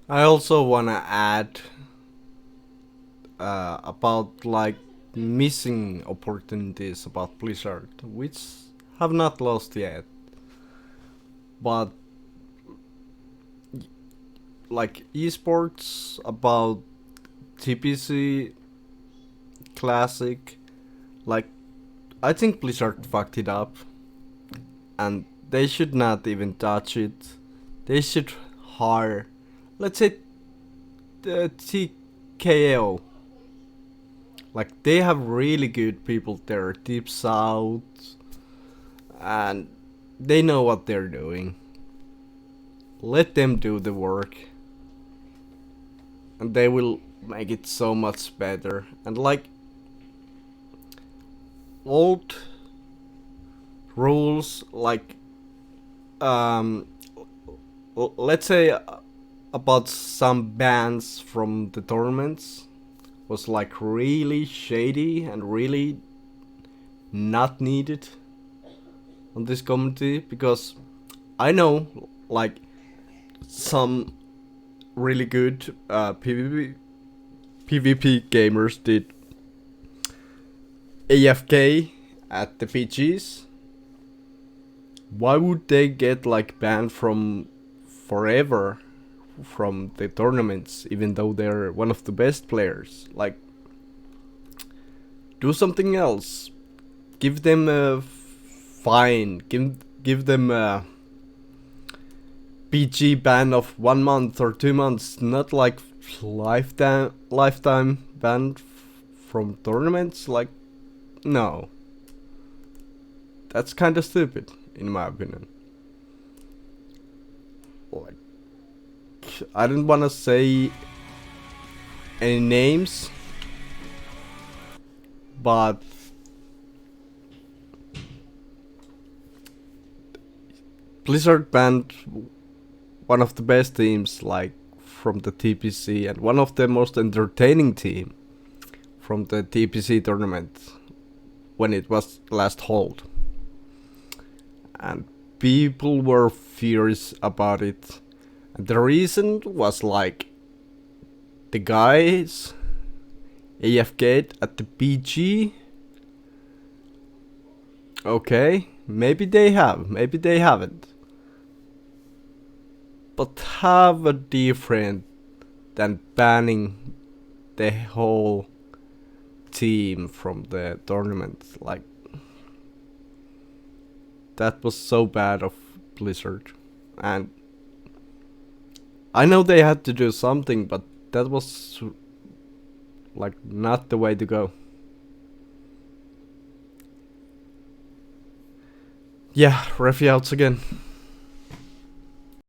I also wanna add about like missing opportunities about Blizzard, which have not lost yet, but like esports about TPC Classic, like I think Blizzard fucked it up, and they should not even touch it. They should hire, let's say, the TKO. Like they have really good people there, deep south, and they know what they're doing. Let them do the work, and they will make it so much better. And like old rules, like um, let's say about some bans from the tournaments was like really shady and really not needed on this community, because I know like some really good PvP gamers did AFK at the PGs. Why would they get like banned from forever from the tournaments, even though they're one of the best players? Like, do something else. Give them a fine. Give them a PG ban of 1 month or 2 months, not like lifetime ban from tournaments. Like, no, that's kind of stupid in my opinion. Like, I don't want to say any names, but Blizzard banned one of the best teams, like from the TPC, and one of the most entertaining team from the TPC tournament when it was last held, and people were furious about it. And the reason was like the guys AFK'd at the PG. Okay, maybe they have, maybe they haven't, but have a different than banning the whole team from the tournament. Like, that was so bad of Blizzard. And I know they had to do something, but that was like not the way to go. Yeah, Refi outs again.